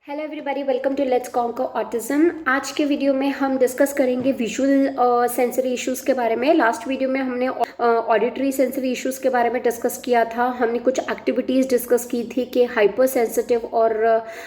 Hello everybody, welcome to let's conquer autism. आज के video में हम डिस्कस करेंगे विजुअल सेंसरी इश्यूज के बारे में। लास्ट वीडियो में हमने ऑडिटरी सेंसरी इश्यूज के बारे में डिस्कस किया था। हमने कुछ एक्टिविटीज़ डिस्कस की थी कि हाइपर सेंसिटिव और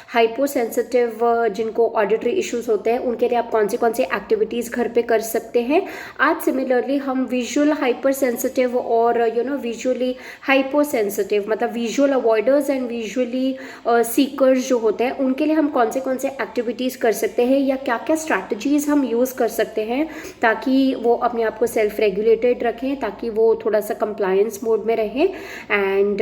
हाइपो सेंसिटिव जिनको ऑडिटरी इश्यूज होते हैं उनके लिए आप कौन सी एक्टिविटीज़ घर पे कर सकते हैं। आज सिमिलरली हम विजुअल हाइपर सेंसिटिव और विजुअली हाइपो सेंसिटिव मतलब visual avoiders and visually seekers जो होते हैं उनके लिए हम कौन से एक्टिविटीज़ कर सकते हैं या क्या क्या स्ट्रैटेजीज़ हम यूज़ कर सकते हैं ताकि वो अपने आप को सेल्फ रेगुलेटेड रखें, ताकि वो थोड़ा सा कंप्लायंस मोड में रहें एंड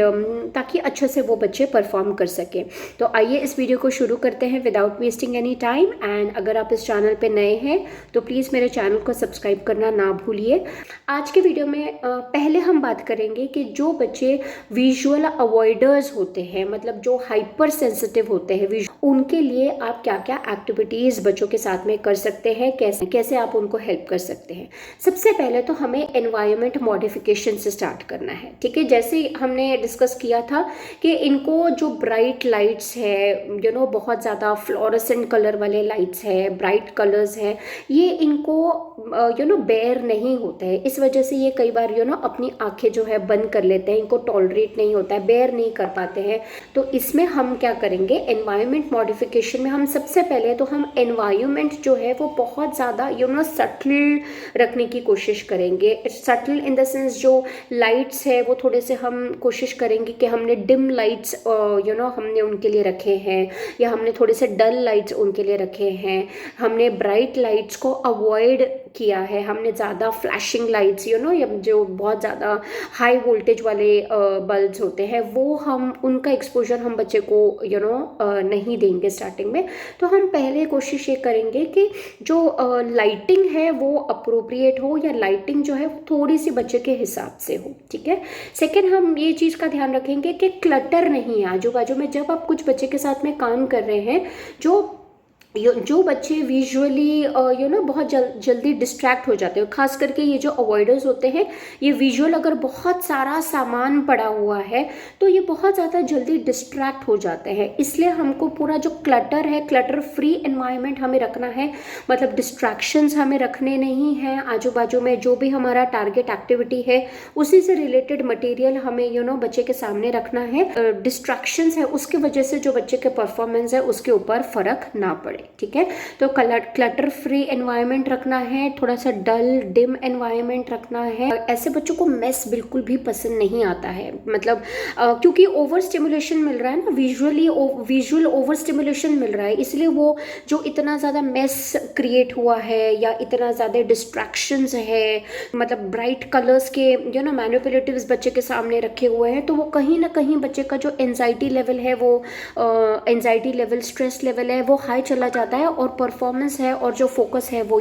ताकि अच्छे से वो बच्चे परफॉर्म कर सकें। तो आइए इस वीडियो को शुरू करते हैं without wasting any time. And अगर आप इस चैनल पे नए हैं तो प्लीज़ मेरे चैनल को सब्सक्राइब करना ना भूलिए। आज के वीडियो में पहले हम बात करेंगे कि जो बच्चे विजुअल अवॉइडर्स होते हैं, मतलब जो हाइपर सेंसिटिव होते हैं, उनके लिए आप क्या क्या एक्टिविटीज़ बच्चों के साथ में कर सकते हैं, कैसे आप उनको हेल्प कर सकते हैं। सबसे पहले तो हमें एनवायरनमेंट मॉडिफिकेशन से स्टार्ट करना है, ठीक है। जैसे हमने डिस्कस किया था कि इनको जो ब्राइट लाइट्स है, बहुत ज़्यादा फ्लोरेसेंट कलर वाले लाइट्स है, ब्राइट कलर्स है, ये इनको बेयर नहीं होता है। इस वजह से ये कई बार अपनी आंखें जो है बंद कर लेते हैं, इनको टॉलरेट नहीं होता है, बेयर नहीं कर पाते हैं। तो इसमें हम क्या करेंगे, एनवायरनमेंट मॉडिफिकेशन में हम सबसे पहले तो हम एनवायरनमेंट जो है वो बहुत ज़्यादा सटल रखने की कोशिश करेंगे। सटल इन द सेंस जो लाइट्स है वो थोड़े से हम कोशिश करेंगे कि हमने डिम लाइट्स हमने उनके लिए रखे हैं, या हमने थोड़े से डल लाइट्स उनके लिए रखे हैं। हमने ब्राइट लाइट्स को अवॉइड किया है, हमने ज़्यादा फ्लैशिंग लाइट्स या जो बहुत ज़्यादा हाई वोल्टेज वाले बल्ब्स होते हैं वो हम उनका एक्सपोजर हम बच्चे को नहीं देंगे स्टार्टिंग में। तो हम पहले कोशिश ये करेंगे कि जो लाइटिंग है वो अप्रोप्रिएट हो, या लाइटिंग जो है थोड़ी सी बच्चे के हिसाब से हो, ठीक है। सेकेंड, हम ये चीज़ का ध्यान रखेंगे कि क्लटर नहीं है आजू बाजू में। जब आप कुछ बच्चे के साथ में काम कर रहे हैं, जो बच्चे विजुअली बहुत जल्दी डिस्ट्रैक्ट हो जाते हैं, खास करके ये जो अवॉइडर्स होते हैं, ये विजुअल अगर बहुत सारा सामान पड़ा हुआ है तो ये बहुत ज़्यादा जल्दी डिस्ट्रैक्ट हो जाते हैं। इसलिए हमको पूरा जो क्लटर है, क्लटर फ्री एनवायरनमेंट हमें रखना है, मतलब डिस्ट्रैक्शंस हमें रखने नहीं हैं। आजू बाजू में जो भी हमारा टारगेट एक्टिविटी है उसी से रिलेटेड मटेरियल हमें बच्चे के सामने रखना है। डिस्ट्रैक्शंस है उसकी वजह से जो बच्चे के परफॉर्मेंस है उसके ऊपर फर्क ना पड़े, ठीक है। तो क्लटर फ्री एनवायरनमेंट रखना है, थोड़ा सा डल डिम एनवायरनमेंट रखना है। ऐसे बच्चों को मेस बिल्कुल भी पसंद नहीं आता है, मतलब क्योंकि ओवर स्टिमुलेशन मिल रहा है ना, विजुअल ओवर स्टिमुलेशन मिल रहा है, इसलिए वो जो इतना ज़्यादा मेस क्रिएट हुआ है या इतना ज़्यादा डिस्ट्रैक्शंस है, मतलब ब्राइट कलर्स के मैनिपुलेटिव्स बच्चे के सामने रखे हुए हैं, तो वो कहीं ना कहीं बच्चे का जो एंजाइटी लेवल है वो एंजाइटी लेवल, स्ट्रेस लेवल है वो हाई चला जाता है, और परफॉर्मेंस है और जो फोकस है वो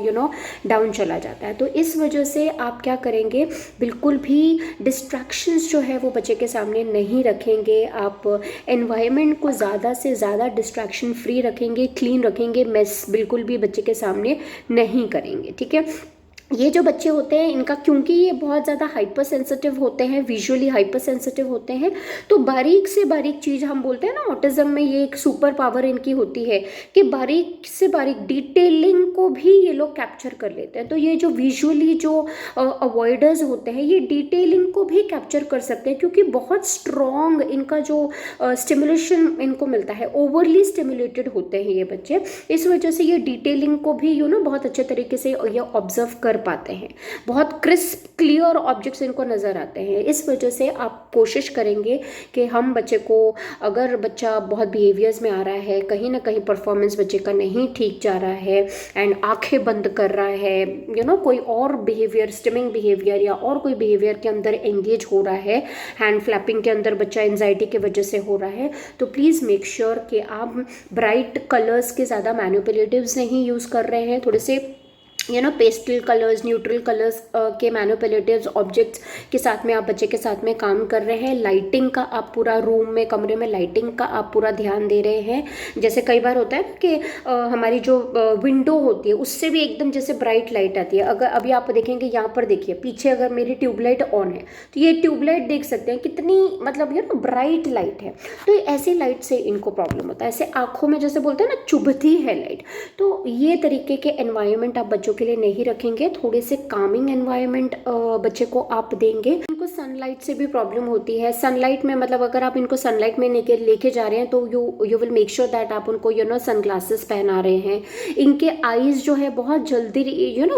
डाउन चला जाता है। तो इस वजह से आप क्या करेंगे, बिल्कुल भी डिस्ट्रैक्शंस जो है वो बच्चे के सामने नहीं रखेंगे। आप एनवायरनमेंट को ज़्यादा से ज़्यादा डिस्ट्रैक्शन फ्री रखेंगे, क्लीन रखेंगे, मेस बिल्कुल भी बच्चे के सामने नहीं करेंगे, ठीक है। ये जो बच्चे होते हैं इनका, क्योंकि ये बहुत ज़्यादा हाइपर सेंसिटिव होते हैं, विजुअली हाइपर सेंसिटिव होते हैं, तो बारीक से बारीक चीज़ हम बोलते हैं ना, ऑटिज्म में ये एक सुपर पावर इनकी होती है कि बारीक से बारीक डिटेलिंग को भी ये लोग कैप्चर कर लेते हैं। तो ये जो विजुअली जो अवॉइडर्स होते हैं ये डिटेलिंग को भी कैप्चर कर सकते हैं, क्योंकि बहुत स्ट्रॉन्ग इनका जो स्टिमुलेशन इनको मिलता है, ओवरली स्टिमुलेटेड होते हैं ये बच्चे। इस वजह से ये डिटेलिंग को भी बहुत अच्छे तरीके से ये ऑब्जर्व कर पाते हैं, बहुत क्रिस्प क्लियर ऑब्जेक्ट्स इनको नज़र आते हैं। इस वजह से आप कोशिश करेंगे कि हम बच्चे को, अगर बच्चा बहुत बिहेवियर्स में आ रहा है, कहीं ना कहीं परफॉर्मेंस बच्चे का नहीं ठीक जा रहा है एंड आंखें बंद कर रहा है, कोई और बिहेवियर, स्टिमिंग बिहेवियर या और कोई बिहेवियर के अंदर एंगेज हो रहा है, हैंड फ्लैपिंग के अंदर बच्चा एंजाइटी की वजह से हो रहा है, तो प्लीज़ मेक श्योर कि आप ब्राइट कलर्स के ज़्यादा मैनिपुलेटिव्स नहीं यूज़ कर रहे हैं, थोड़े से पेस्टल कलर्स, न्यूट्रल कलर्स के मैनिपुलेटिव्स ऑब्जेक्ट्स के साथ में आप बच्चे के साथ में काम कर रहे हैं। लाइटिंग का आप पूरा रूम में, कमरे में लाइटिंग का आप पूरा ध्यान दे रहे हैं। जैसे कई बार होता है ना कि हमारी जो विंडो होती है उससे भी एकदम जैसे ब्राइट लाइट आती है। अगर अभी आप देखेंगे यहाँ पर, देखिए पीछे अगर मेरी ट्यूबलाइट ऑन है तो ये ट्यूबलाइट देख सकते हैं कितनी मतलब ब्राइट लाइट है। तो ऐसी लाइट से इनको प्रॉब्लम होता है, ऐसे आंखों में जैसे बोलते हैं ना चुभती है लाइट। तो ये तरीके के एनवायरनमेंट आप बच्चों के लिए नहीं रखेंगे। थोड़े से कामिंग एनवायरनमेंट बच्चे को आप देंगे। इनको सनलाइट से भी प्रॉब्लम होती है। सनलाइट में मतलब अगर आप इनको सनलाइट में लेके जा रहे हैं तो you will make sure that आप उनको सनग्लासेस पहना रहे हैं। इनके आईज जो है बहुत जल्दी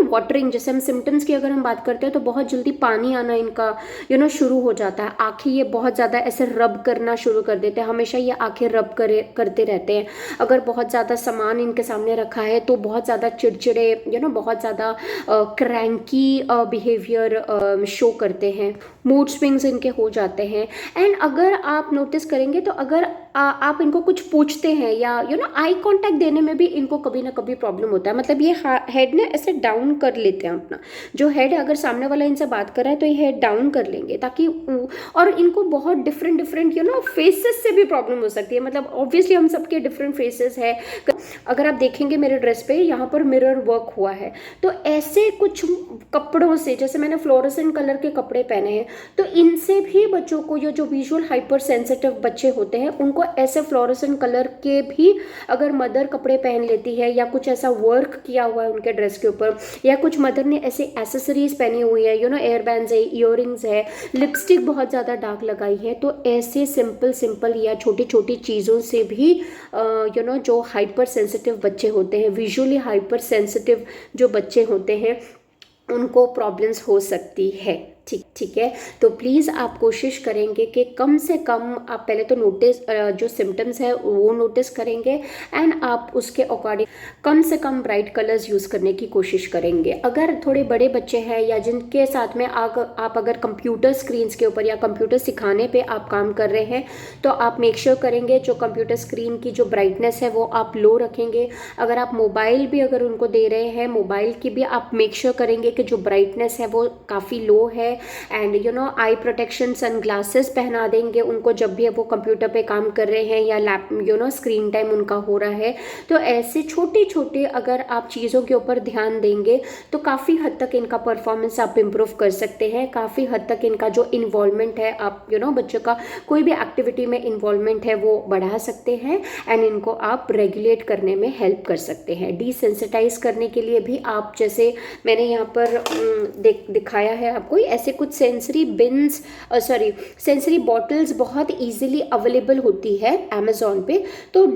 वाटरिंग, जैसे हम सिम्टम्स की अगर हम बात करते हैं तो बहुत जल्दी पानी आना इनका शुरू हो जाता है। आंखें ये बहुत ज़्यादा ऐसे रब करना शुरू कर देते हैं, हमेशा ये आंखें रब करते रहते हैं। अगर बहुत ज़्यादा सामान इनके सामने रखा है तो बहुत ज़्यादा चिड़चिड़े बहुत ज़्यादा क्रैंकी बिहेवियर शो करते हैं। मूड स्विंग्स इनके हो जाते हैं। एंड अगर आप नोटिस करेंगे तो अगर आप इनको कुछ पूछते हैं या आई कांटेक्ट देने में भी इनको कभी ना कभी प्रॉब्लम होता है। मतलब ये हेड ने ऐसे डाउन कर लेते हैं अपना जो हेड है। अगर सामने वाला इनसे बात कर रहा है तो ये हेड डाउन कर लेंगे ताकि, और इनको बहुत डिफरेंट फेसेस से भी प्रॉब्लम हो सकती है। मतलब ऑब्वियसली हम सबके डिफरेंट फेसेस है। अगर आप देखेंगे मेरे ड्रेस पे यहाँ पर मिरर वर्क हुआ है, तो ऐसे कुछ कपड़ों से, जैसे मैंने फ्लोरोसेंट कलर के कपड़े पहने हैं, तो इनसे भी बच्चों को, ये जो विजुअल हाइपर सेंसिटिव बच्चे होते हैं उनको ऐसे फ्लोरोसेंट कलर के भी अगर मदर कपड़े पहन लेती है या कुछ ऐसा वर्क किया हुआ है उनके ड्रेस के ऊपर, या कुछ मदर ने ऐसे एसेसरीज पहनी हुई है, एयर बैंड्स है, ईयरिंग्स है, लिपस्टिक बहुत ज़्यादा डार्क लगाई है, तो ऐसे सिंपल या छोटी छोटी चीज़ों से भी जो हाइपर सेंसिटिव बच्चे होते हैं, विजुअली हाइपर सेंसिटिव जो बच्चे होते हैं, उनको प्रॉब्लम्स हो सकती है। ठीक है। तो प्लीज़ आप कोशिश करेंगे कि कम से कम आप पहले तो नोटिस जो सिम्टम्स है वो नोटिस करेंगे, एंड आप उसके अकॉर्डिंग कम से कम ब्राइट कलर्स यूज़ करने की कोशिश करेंगे। अगर थोड़े बड़े बच्चे हैं या जिनके साथ में आप अगर कंप्यूटर स्क्रीन्स के ऊपर या कंप्यूटर सिखाने पे आप काम कर रहे हैं, तो आप मेक श्योर करेंगे जो कंप्यूटर स्क्रीन की जो ब्राइटनेस है वो आप लो रखेंगे। अगर आप मोबाइल भी अगर उनको दे रहे हैं, मोबाइल की भी आप मेक श्योर करेंगे कि जो ब्राइटनेस है वो काफ़ी लो है। एंड आई प्रोटेक्शन सनग्लासेस पहना देंगे उनको जब भी वो कंप्यूटर पे काम कर रहे हैं या लैप स्क्रीन टाइम उनका हो रहा है। तो ऐसे छोटे छोटे अगर आप चीज़ों के ऊपर ध्यान देंगे तो काफ़ी हद तक इनका परफॉर्मेंस आप इम्प्रूव कर सकते हैं। काफ़ी हद तक इनका जो इन्वॉल्वमेंट है, आप बच्चों का कोई भी एक्टिविटी में इन्वॉल्वमेंट है वो बढ़ा सकते हैं, एंड इनको आप रेगुलेट करने में हेल्प कर सकते हैं। डिसेंसिटाइज करने के लिए भी आप, जैसे मैंने यहाँ पर दिखाया है आपको, ऐसे कुछ सेंसरी बॉटल्स बहुत इजीली अवेलेबल होती है अमेज़ॉन पे। तो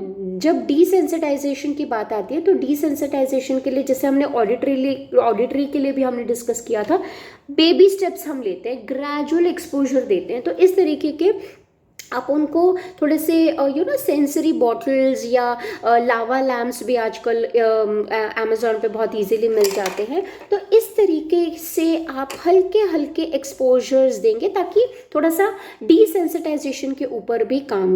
जब डिसेंसिटाइजेशन की बात आती है तो डिसेंसिटाइजेशन के लिए, जैसे हमने ऑडिटरी के लिए भी हमने डिस्कस किया था, बेबी स्टेप्स हम लेते हैं, ग्रेजुअल एक्सपोजर देते हैं। तो इस तरीके के आप उनको थोड़े से सेंसरी बॉटल्स या लावा लैम्प्स भी आजकल अमेज़ॉन पे बहुत इजीली मिल जाते हैं। तो इस तरीके से आप हल्के हल्के एक्सपोजर्स देंगे ताकि थोड़ा सा डिसेंसिटाइजेशन के ऊपर भी काम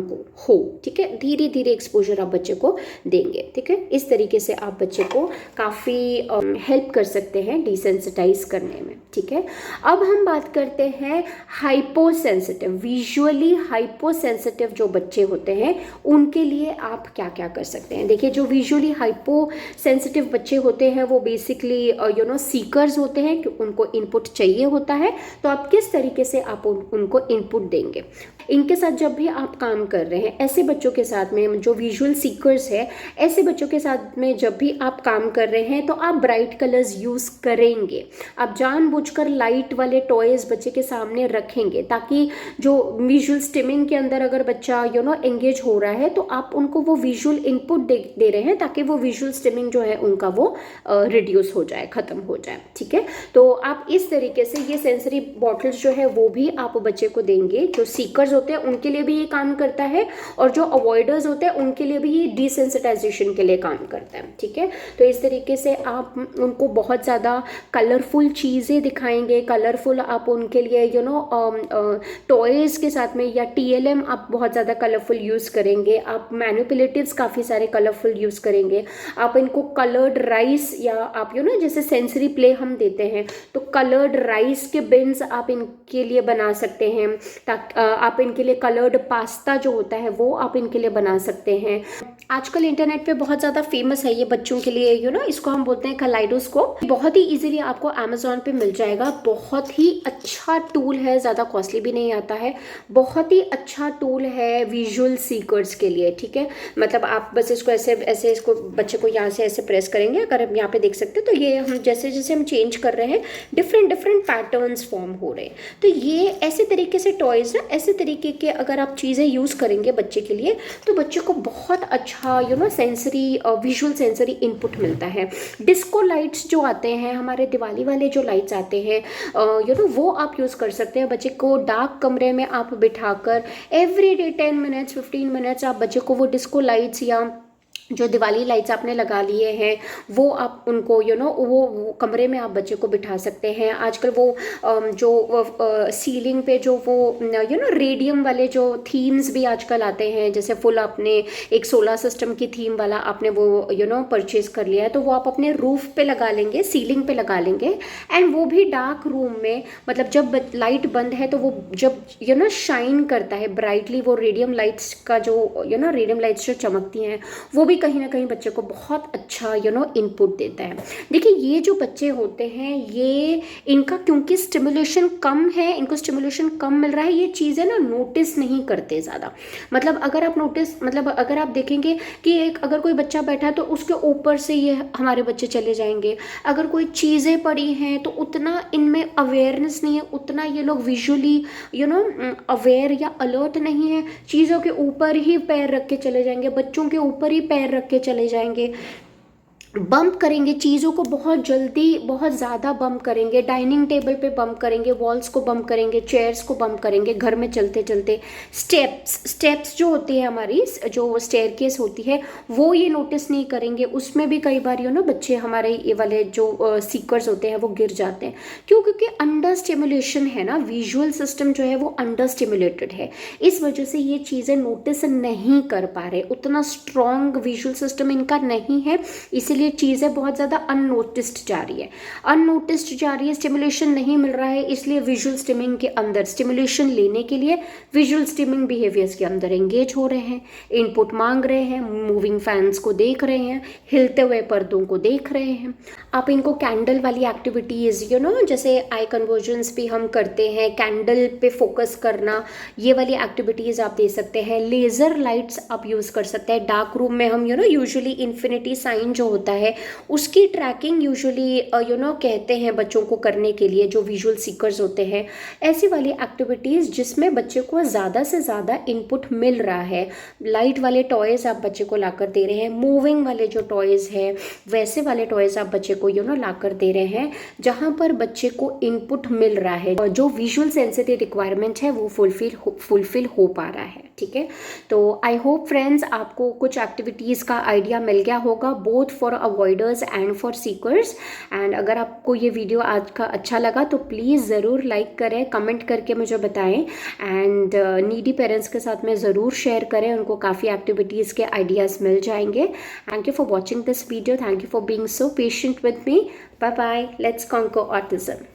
हो। ठीक है, धीरे धीरे एक्सपोजर आप बच्चे को देंगे। ठीक है, इस तरीके से आप बच्चे को काफ़ी हेल्प कर सकते हैं डिसेंसिटाइज करने में। ठीक है, अब हम बात करते हैं हाइपोसेंसिटिव, विजुअली हाइपोसेंसिटिव जो बच्चे होते हैं उनके लिए आप क्या क्या कर सकते हैं। देखिए, जो विजुअली हाइपोसेंसिटिव बच्चे होते हैं वो बेसिकली सीकर्स होते हैं कि उनको इनपुट चाहिए होता है। तो आप किस तरीके से आप उनको इनपुट देंगे, इनके साथ जब भी आप काम कर रहे हैं, ऐसे बच्चों के साथ में जो विजुअल सीकर्स है, ऐसे बच्चों के साथ में जब भी आप काम कर रहे हैं तो आप ब्राइट कलर्स यूज़ करेंगे। आप जानबूझकर लाइट वाले टॉयज बच्चे के सामने रखेंगे ताकि जो विजुअल स्टिमिंग के अंदर अगर बच्चा एंगेज हो रहा है तो आप उनको वो विजुअल इनपुट दे रहे हैं ताकि वो विजुअल स्टिमिंग जो है उनका वो रिड्यूस हो जाए, ख़त्म हो जाए। ठीक है, तो आप इस तरीके से ये सेंसरी बॉटल्स जो है वो भी आप बच्चे को देंगे। जो सीकर्स होते हैं उनके लिए भी ये काम करता है, और जो अवॉइडर्स होते हैं उनके लिए भी ये डिसेंसिटाइजेशन के लिए काम करता है। ठीक है, तो इस तरीके से आप उनको बहुत ज़्यादा कलरफुल चीज़ें दिखाएंगे, कलरफुल आप उनके लिए टॉयज़ के साथ में या टीएल एम्ब्लेम आप बहुत ज़्यादा कलरफुल यूज़ करेंगे, आप मैनिपुलेटिव्स काफ़ी सारे कलरफुल यूज़ करेंगे, आप इनको कलर्ड राइस या आप जैसे सेंसरी प्ले हम देते हैं तो कलर्ड राइस के बिन्स आप इनके लिए बना सकते हैं, ताकि आप इनके लिए कलर्ड पास्ता जो होता है वो आप इनके लिए बना सकते हैं। आजकल इंटरनेट पे बहुत ज़्यादा फेमस है ये बच्चों के लिए, इसको हम बोलते हैं कलाइडोस्कोप। बहुत ही इजीली आपको अमेजोन पे मिल जाएगा। बहुत ही अच्छा टूल है, ज़्यादा कॉस्टली भी नहीं आता है, बहुत ही अच्छा टूल है विजुअल सीकर्स के लिए। ठीक है, मतलब आप बस इसको ऐसे ऐसे इसको बच्चे को यहाँ से ऐसे प्रेस करेंगे, अगर आप यहाँ पे देख सकते हो तो ये हम जैसे जैसे हम चेंज कर रहे हैं डिफरेंट डिफरेंट पैटर्न्स फॉर्म हो रहे हैं। तो ये ऐसे तरीके से टॉयज़ ना, ऐसे तरीके के अगर आप चीज़ें यूज़ करेंगे बच्चे के लिए तो बच्चे को बहुत अच्छा सेंसरी विजुअल सेंसरी इनपुट मिलता है। डिस्को लाइट्स जो आते हैं हमारे, दिवाली वाले जो लाइट्स आते हैं वो आप यूज़ कर सकते हैं। बच्चे को डार्क कमरे में आप बिठाकर एवरीडे 10 मिनट्स 15 मिनट्स आप बच्चे को वो डिस्को लाइट्स या जो दिवाली लाइट्स आपने लगा लिए हैं वो आप उनको वो कमरे में आप बच्चे को बिठा सकते हैं। आजकल वो जो सीलिंग पे जो वो रेडियम वाले जो थीम्स भी आजकल आते हैं, जैसे फुल आपने एक सोलर सिस्टम की थीम वाला आपने वो परचेज कर लिया है तो वो आप अपने रूफ पे लगा लेंगे, सीलिंग पे लगा लेंगे, एंड वो भी डार्क रूम में, मतलब जब लाइट बंद है तो वो जब शाइन करता है ब्राइटली, वो रेडियम लाइट्स का जो रेडियम लाइट्स जो चमकती हैं वो भी कहीं ना कहीं बच्चे को बहुत अच्छा इनपुट देता है। देखिए ये जो बच्चे होते हैं ये इनका क्योंकि स्टिमुलेशन कम है, इनको स्टिमुलेशन कम मिल रहा है, ये चीज़ें ना नोटिस नहीं करते ज़्यादा। मतलब अगर आप देखेंगे कि अगर कोई बच्चा बैठा है तो उसके ऊपर से ये हमारे बच्चे चले जाएंगे। अगर कोई चीज़ें पड़ी हैं तो उतना इनमें अवेयरनेस नहीं है, उतना ये लोग विजुअली अवेयर या अलर्ट नहीं है, चीज़ों के ऊपर ही पैर रख के चले जाएंगे, बच्चों के ऊपर ही पैर रख के चले जाएंगे, बम्प करेंगे चीज़ों को, बहुत जल्दी बहुत ज़्यादा बम्प करेंगे, डाइनिंग टेबल पे बम्प करेंगे, वॉल्स को बम्प करेंगे, चेयर्स को बम्प करेंगे, घर में चलते चलते स्टेप्स जो होती है हमारी, जो स्टेयरकेस होती है वो ये नोटिस नहीं करेंगे। उसमें भी कई बार बच्चे हमारे ये वाले जो सीकर्स होते हैं वो गिर जाते हैं। क्यों? क्योंकि अंडर स्टिमुलेशन है ना, विजुअल सिस्टम जो है वो अंडर स्टिमुलेटेड है, इस वजह से ये चीज़ें नोटिस नहीं कर पा रहे, उतना स्ट्रॉन्ग विजुअल सिस्टम इनका नहीं है, इसीलिए चीज़ें बहुत ज़्यादा अननोटिस्ड जा रही है, स्टिमुलेशन नहीं मिल रहा है, इसलिए विजुअल स्टिमिंग के अंदर स्टिमुलेशन लेने के लिए विजुअल स्टिमिंग बिहेवियर्स के अंदर एंगेज हो रहे हैं, इनपुट मांग रहे हैं, मूविंग फैंस को देख रहे हैं, हिलते हुए पर्दों को देख रहे हैं। आप इनको कैंडल वाली एक्टिविटीज़ जैसे आई कन्वर्जन्स भी हम करते हैं, कैंडल पे फोकस करना, ये वाली एक्टिविटीज़ आप दे सकते हैं। लेज़र लाइट्स आप यूज़ कर सकते हैं। डार्क रूम में हम यूजुअली इन्फिनिटी साइन जो होता है उसकी ट्रैकिंग यूजुअली कहते हैं बच्चों को करने के लिए, जो विजुअल सीकर्स होते हैं। ऐसी वाली एक्टिविटीज़ जिसमें बच्चे को ज़्यादा से ज़्यादा इनपुट मिल रहा है। लाइट वाले टॉयज़ आप बच्चे को लाकर दे रहे हैं, मूविंग वाले जो टॉयज़ हैं वैसे वाले टॉयज़ आप बच्चे को लाकर दे रहे हैं जहाँ पर बच्चे को इनपुट मिल रहा है और जो विजुअल सेंसिटिव रिक्वायरमेंट है वो फुलफिल हो पा रहा है। ठीक है, तो आई होप फ्रेंड्स आपको कुछ एक्टिविटीज़ का आइडिया मिल गया होगा, both for avoiders and for seekers. And अगर आपको ये वीडियो आज का अच्छा लगा तो प्लीज़ ज़रूर लाइक करें, कमेंट करके मुझे बताएं, एंड नीडी पेरेंट्स के साथ में ज़रूर शेयर करें, उनको काफ़ी एक्टिविटीज़ के आइडियाज़ मिल जाएंगे। Thank you for watching this video, thank you for being so patient with me. Bye bye, let's conquer autism.